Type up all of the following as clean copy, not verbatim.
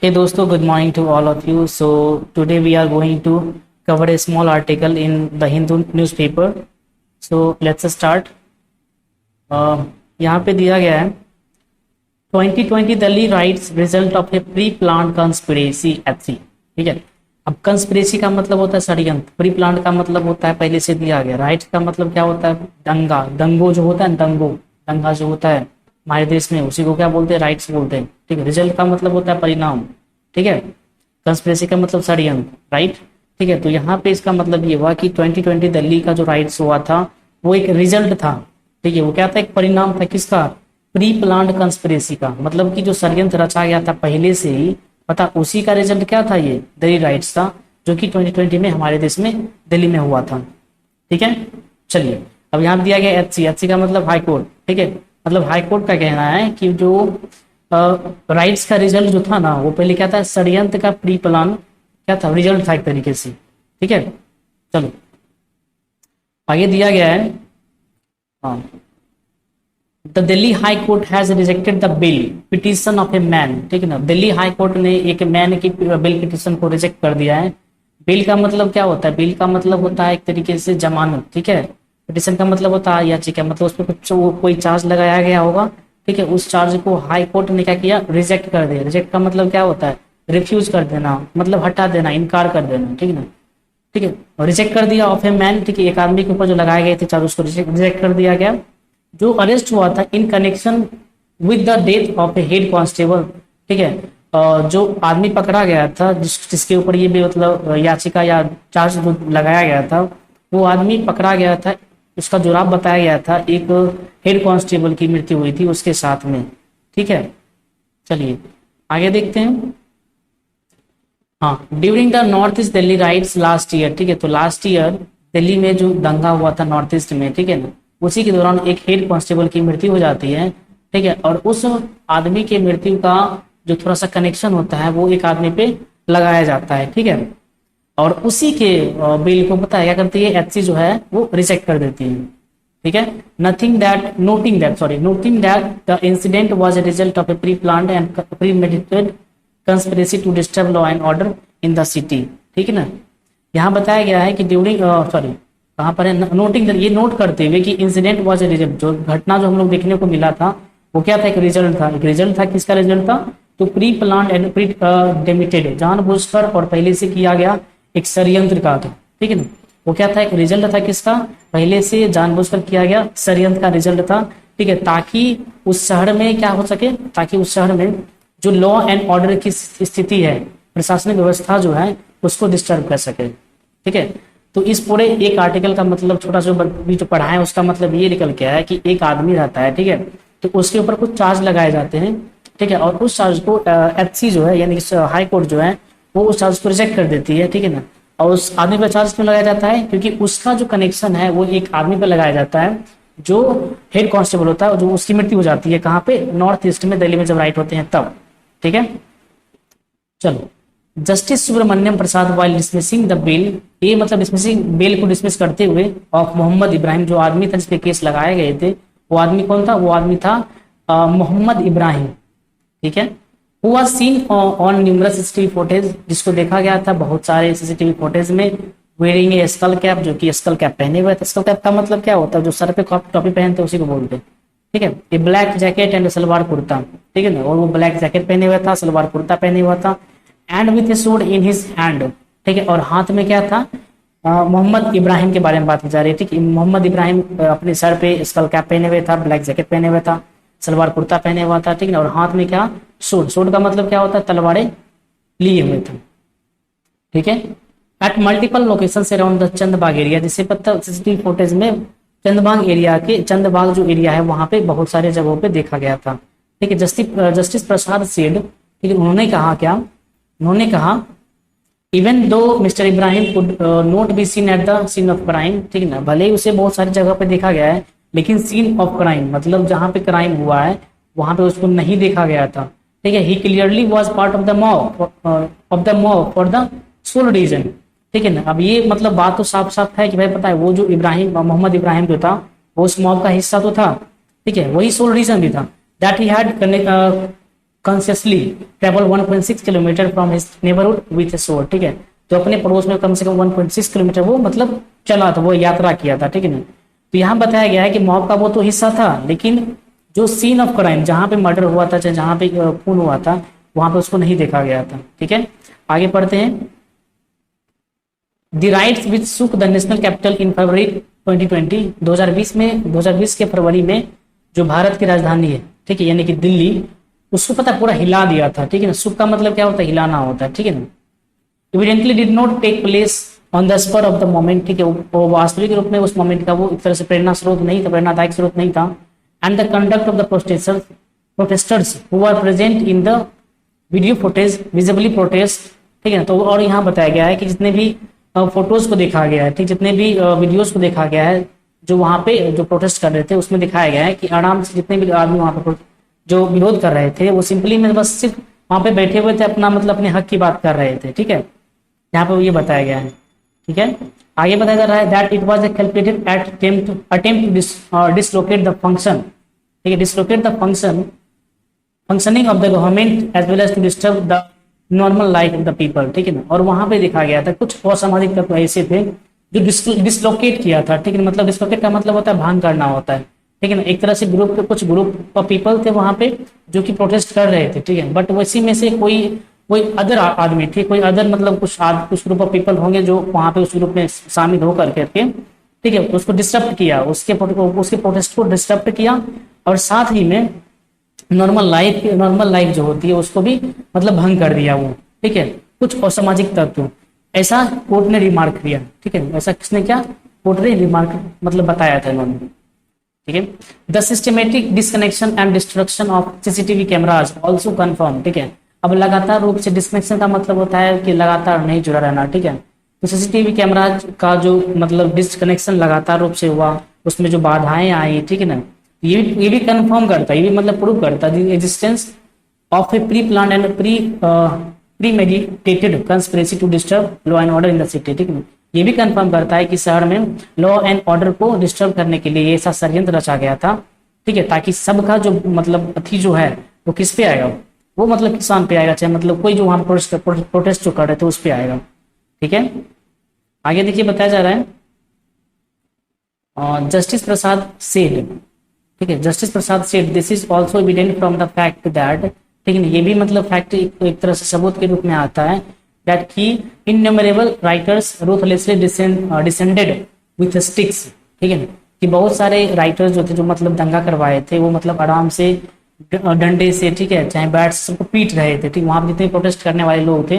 Hey दोस्तों, good morning to all of you. So today we are going to cover a small article in the Hindu newspaper. So let's start. यहाँ पे दिया गया है 2020 Delhi rights result of a pre plan conspiracy एथी। ठीक है, अब कंस्पिरेसी का मतलब होता है षड्यंत्र, प्री प्लान का मतलब होता है पहले से दिया गया, राइट्स का मतलब क्या होता है दंगा, दंगो जो होता है दंगा जो होता है हमारे देश में उसी को क्या बोलते हैं, राइट्स बोलते हैं। ठीक है, रिजल्ट का मतलब होता है परिणाम। ठीक है, कंस्पिरेसी का मतलब षड्यंत्र, राइट। ठीक है, तो यहाँ पे इसका मतलब ये हुआ कि 2020 दिल्ली का जो राइट्स हुआ था वो एक रिजल्ट था। ठीक है, वो क्या था, एक परिणाम था किसका, प्री प्लान्ड कंस्पिरेसी का, मतलब कि जो षड्यंत्र रचा गया था पहले से ही पता, उसी का रिजल्ट क्या था, ये दिल्ली राइट्स था जो कि 2020 में हमारे देश में दिल्ली में हुआ था। ठीक है, चलिए अब यहाँ दिया गया एचसी का मतलब हाई कोर्ट। ठीक है, मतलब हाई कोर्ट का कहना है कि जो राइट्स का रिजल्ट जो था ना वो पहले क्या था, षड्यंत्र का प्री प्लान क्या था, रिजल्ट था एक तरीके से। ठीक है, चलो आगे दिया गया है, हाँ, the Delhi high court has rejected the bill petition of a man. ठीक है ना, दिल्ली हाई कोर्ट ने एक मैन की बिल पिटीशन को रिजेक्ट कर दिया है। बिल का मतलब क्या होता है, बिल का मतलब होता है एक तरीके से जमानत। ठीक है, पिटीशन का मतलब होता है याचिका, मतलब उस पर कुछ कोई चार्ज लगाया गया होगा। ठीक है, उस चार्ज को हाई कोर्ट ने क्या किया, रिजेक्ट कर दिया। रिजेक्ट का मतलब क्या होता है, रिफ्यूज कर देना, मतलब हटा देना, इनकार कर देना। ठीक है ना, ठीक है, रिजेक्ट कर दिया ऑफ ए मैन। ठीक है, एक आदमी के ऊपर जो लगाए गए थे चार्ज उसको रिजेक्ट कर दिया गया, जो अरेस्ट हुआ था in connection with the death of A head constable. ठीक है, जो आदमी पकड़ा गया था जिसके ऊपर ये भी मतलब याचिका या चार्ज जो लगाया गया था, वो आदमी पकड़ा गया था, उसका जुराब बताया गया था एक हेड कांस्टेबल की मृत्यु हुई थी उसके साथ में। ठीक है, चलिए आगे देखते हैं। हाँ, during the north east Delhi rights last year. ठीक है, तो लास्ट ईयर दिल्ली में जो दंगा हुआ था नॉर्थ ईस्ट में, ठीक है ना, उसी के दौरान एक हेड कांस्टेबल की मृत्यु हो जाती है। ठीक है, और उस आदमी के मृत्यु का जो थोड़ा सा कनेक्शन होता है वो एक आदमी पे लगाया जाता है। ठीक है, और उसी के बिल को पता है क्या करती है, एचसी जो है वो रिजेक्ट कर देती है। ठीक है, noting that the incident was a result of a pre planned and premeditated conspiracy to disturb law and order in the city. ठीक है ना, यहाँ बताया गया है कि ड्यूरिंग कहाँ पर है, नोटिंग, ये नोट करते हुए कि इंसिडेंट वाज अ रिजल्ट, जो घटना जो हम लोग देखने को मिला था वो क्या था, एक रिजल्ट था। एक रिजल्ट था, किसका रिजल्ट था, तो प्री प्लान्ड एंड प्री डेमिटेड, जानबूझकर और पहले से किया गया एक षड्यंत्र का था। ठीक है ना, वो क्या था, एक रिजल्ट था किसका, पहले से जानबूझकर किया गया षड्यंत्र का रिजल्ट था। ठीक है, ताकि उस शहर में क्या हो सके, ताकि उस शहर में जो लॉ एंड ऑर्डर की स्थिति है, प्रशासनिक व्यवस्था जो है उसको डिस्टर्ब कर सके। ठीक है, तो इस पूरे एक आर्टिकल का मतलब छोटा सा जो पढ़ा है उसका मतलब ये निकल के आया है कि एक आदमी रहता है, ठीक है, तो उसके ऊपर कुछ चार्ज लगाए जाते हैं। ठीक है, और उस चार्ज को एचसी जो है यानी हाई कोर्ट जो है वो उस चार्ज को रिजेक्ट कर देती है। ठीक है ना, और उस आदमी पर चार्ज क्यों लगाया जाता है, क्योंकि उसका जो कनेक्शन है वो एक आदमी पर लगाया जाता है जो हेड कांस्टेबल होता है, जो उसकी मृत्यु हो जाती है कहाँ पे, नॉर्थ ईस्ट में, दिल्ली में जब राइट होते हैं तब। ठीक है, चलो, justice Subramaniam Prasad while dismissing the bill, ये मतलब डिसमिसिंग बिल को डिसमिस करते हुए ऑफ मोहम्मद इब्राहिम, जो आदमी था जिसपे केस लगाए गए थे, वो आदमी कौन था, वो आदमी था मोहम्मद इब्राहिम। ठीक है, who was scene on numerous CCTV footage, जिसको देखा गया था बहुत सारे सीसीटीवी फुटेज में, वेयरिंग ए स्कल कैप, जो कि स्कल कैप पहने हुए थे। स्कल कैप का मतलब क्या होता है, जो सर पे टोपी पहनते हैं उसी को बोलते हैं। ठीक है, ये black jacket and salwar kurta. ठीक है ना, और वो ब्लैक जैकेट पहने हुआ था, सलवार कुर्ता पहने हुआ था, and with A sword in his hand. ठीक है, और हाथ में क्या था, मोहम्मद इब्राहिम के बारे में बात की जा रही है। ठीक है, मोहम्मद इब्राहिम अपने सर पे स्कल कैप पहने हुए था, ब्लैक जैकेट पहने हुआ था, सलवार कुर्ता पहने हुआ था। ठीक है, और हाथ में क्या, स्वॉर्ड, स्वॉर्ड का मतलब क्या होता है, तलवारें लिए हुए थे। ठीक है, at multiple location around the Chandbagh area, जिससे पता सीसीटीवी फुटेज में चंदबाग एरिया के, चंदबाग जो एरिया है वहां पे बहुत सारे जगहों पे देखा गया था। ठीक है, जस्टिस प्रसाद सेड, ठीक है, उन्होंने कहा क्या, उन्होंने कहा even though mister Ibrahim could not be seen at the scene of crime. ठीक है ना, भले ही उसे बहुत सारी जगह पे देखा गया है, लेकिन सीन ऑफ क्राइम मतलब जहां पे क्राइम हुआ है वहां पे उसको नहीं देखा गया था। ठीक है, he clearly was part of the mob for the sole reason. ठीक है ना, अब ये मतलब बात तो साफ साफ है कि भाई पता है वो जो इब्राहिम, मोहम्मद इब्राहिम जो था वो उस मॉब का हिस्सा तो था। ठीक है, वही सोल रीजन भी था that he had consciously travel 1.6 kilometre from his neighbourhood with A sword, ठीक है। तो अपने पड़ोस में कम से कम 1.6 किलोमीटर वो मतलब चला था, वो यात्रा किया था, ठीक है ना। तो यहाँ बताया गया है कि मॉब का वो तो हिस्सा था, लेकिन जो सीन ऑफ क्राइम, जहाँ पे मर्डर हुआ था, चाहे जहाँ पे खून हुआ था, वहां पे उसको नहीं देखा गया था, ठीक है। आगे पढ़ते हैं। द राइट्स विच सुक द नेशनल कैपिटल इन फरवरी 2020, 2020 के फरवरी में जो भारत की राजधानी है, ठीक है, यानी कि दिल्ली, उसको पता पूरा हिला दिया था, ठीक है ना। सुक का मतलब क्या होता है, हिलाना होता है, ठीक है ना। Evidently did not take place on the spur of the moment, ठीक है, वो वास्तविक रूप में उस मोमेंट का वो एक तरह से प्रेरणा स्रोत नहीं था, प्रेरणादायक स्रोत नहीं था। And the conduct of the protesters who are present in the video footage visibly protest, ठीक है ना। तो और यहाँ बताया गया है कि जितने भी फोटोज को देखा गया है, ठीक, जितने भी वीडियोज को देखा गया है जो वहां पे जो प्रोटेस्ट कर रहे थे, उसमें दिखाया गया है कि आराम से जितने भी आदमी वहां पर जो विरोध कर रहे थे, वो सिंपली में बस सिर्फ वहां पे बैठे हुए थे, अपना मतलब अपने हक की बात कर रहे थे, ठीक है। यहाँ पे ये बताया गया है, ठीक है। आगे बताया जा रहा है that it was a calculated attempt to dislocate the function, ठीक है, dislocate the functioning of the government as well as to disturb the normal life of the people, ठीक है ना। और वहां पे देखा गया था कुछ असामाजिक तत्व ऐसे थे जो डिसलोकेट किया था, ठीक है। मतलब डिसलोकेट का मतलब होता है भांग करना होता है, ठीक है ना। एक तरह से कुछ ग्रुप ऑफ पीपल थे वहां पे जो कि प्रोटेस्ट कर रहे थे, ठीक है। बट वैसी में से कोई अदर आदमी थे, कोई अदर मतलब कुछ ग्रुप ऑफ पीपल होंगे जो वहां पे उस ग्रुप में शामिल होकर करके, ठीक है, उसको डिस्टर्ब किया, उसके प्रोटेस्ट को डिस्टर्ब किया, और साथ ही में नॉर्मल लाइफ जो होती है उसको भी मतलब भंग कर दिया वो, ठीक है। कुछ असामाजिक तत्व, ऐसा कोर्ट ने रिमार्क किया, ठीक है। ऐसा किसने क्या, कोर्ट ने रिमार्क मतलब बताया था इन्होंने, ठीक है। The systematic disconnection and destruction of CCTV cameras also confirm, ठीक है। अब लगातार रूप से डिस्कनेक्शन का मतलब होता है कि लगातार नहीं जुड़ा रहना, ठीक है। तो सीसीटीवी कैमरा का जो मतलब डिस्कनेक्शन लगातार रूप से हुआ, उसमें जो बाधाएं आई, ठीक है ना, ये भी कंफर्म करता है, ये भी मतलब प्रूव करता है the existence of a pre plan and premeditated conspiracy to disturb law and order in the city, ठीक है। ये भी कंफर्म करता है कि शहर में लॉ एंड ऑर्डर को डिस्टर्ब करने के लिए ऐसा षड्यंत्र रचा गया था, ठीक है, ताकि सबका जो मतलब अथी जो है वो किस पे आएगा, वो मतलब किसान पे आएगा, चाहे मतलब कोई जो वहां प्रोटेस्ट जो कर रहे थे उस पे आएगा, ठीक है। आगे देखिए बताया जा रहा है जस्टिस प्रसाद सेड, ठीक है, justice Prasad said this is also evident from the fact that, ठीक है, ये भी मतलब फैक्ट एक तरह से सबूत के रूप में आता है दैट की innumerable writers ruthlessly descended with sticks, ठीक है, कि बहुत सारे राइटर्स जो थे जो मतलब दंगा करवाए थे, वो मतलब आराम से डंडे से, ठीक है, चाहे बैट से सबको पीट रहे थे, ठीक, वहां पर जितने प्रोटेस्ट करने वाले लोग थे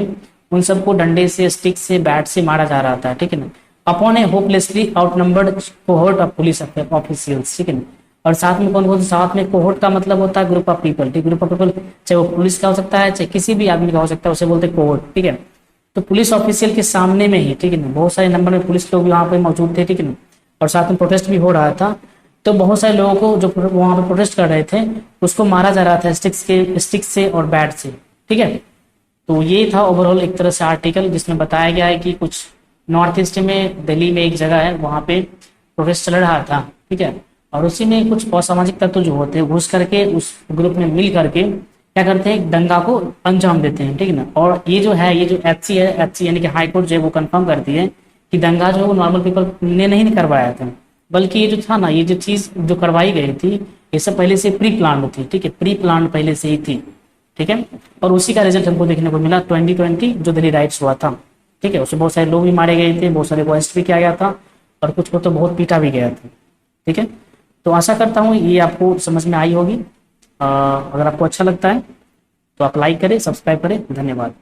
उन सबको डंडे से, स्टिक से, बैट से मारा जा रहा था, ठीक है ना। Upon A hopelessly outnumbered cohort of police officials, ठीक है ना। और साथ में कौन साथ में कोहोर्ट का मतलब होता है ग्रुप ऑफ पीपल, ठीक, ग्रुप ऑफ पीपल चाहे वो पुलिस का हो सकता है, चाहे किसी भी आदमी का हो सकता है, उसे बोलते हैं कोहोर्ट, ठीक है। तो पुलिस ऑफिशियल के सामने में ही, ठीक है ना, बहुत सारे नंबर में पुलिस लोग भी वहां पे मौजूद थे, ठीक है ना, और साथ में प्रोटेस्ट भी हो रहा था। तो बहुत सारे लोगों को जो वहां पे प्रोटेस्ट कर रहे थे उसको मारा जा रहा था स्टिक से और बैट से, ठीक है। तो ये था ओवरऑल एक तरह से आर्टिकल जिसमें बताया गया है कि कुछ नॉर्थ ईस्ट में दिल्ली में एक जगह है वहां पे प्रोटेस्ट चल रहा था, ठीक है, और उसी में कुछ असामाजिक तत्व जो होते हैं घुस करके उस ग्रुप में मिल करके क्या करते हैं, दंगा को अंजाम देते हैं, ठीक है ना। और ये जो एचसी है, एचसी यानी कि हाईकोर्ट जो है वो कंफर्म करती है कि दंगा जो है वो नॉर्मल पीपल ने नहीं करवाया था, बल्कि ये जो था ना, ये जो चीज जो करवाई गई थी ये सब पहले से प्री प्लान थी, ठीक है, प्री प्लान पहले से ही थी, ठीक है। और उसी का रिजल्ट हमको देखने को मिला 2020 जो दिल्ली राइट्स हुआ था, ठीक है। उसमें बहुत सारे लोग भी मारे गए थे, बहुत सारे को अरेस्ट भी किया गया था, और कुछ को तो बहुत पीटा भी गया था, ठीक है। तो आशा करता हूँ ये आपको समझ में आई होगी। अगर आपको अच्छा लगता है तो आप लाइक करें, सब्सक्राइब करें। धन्यवाद।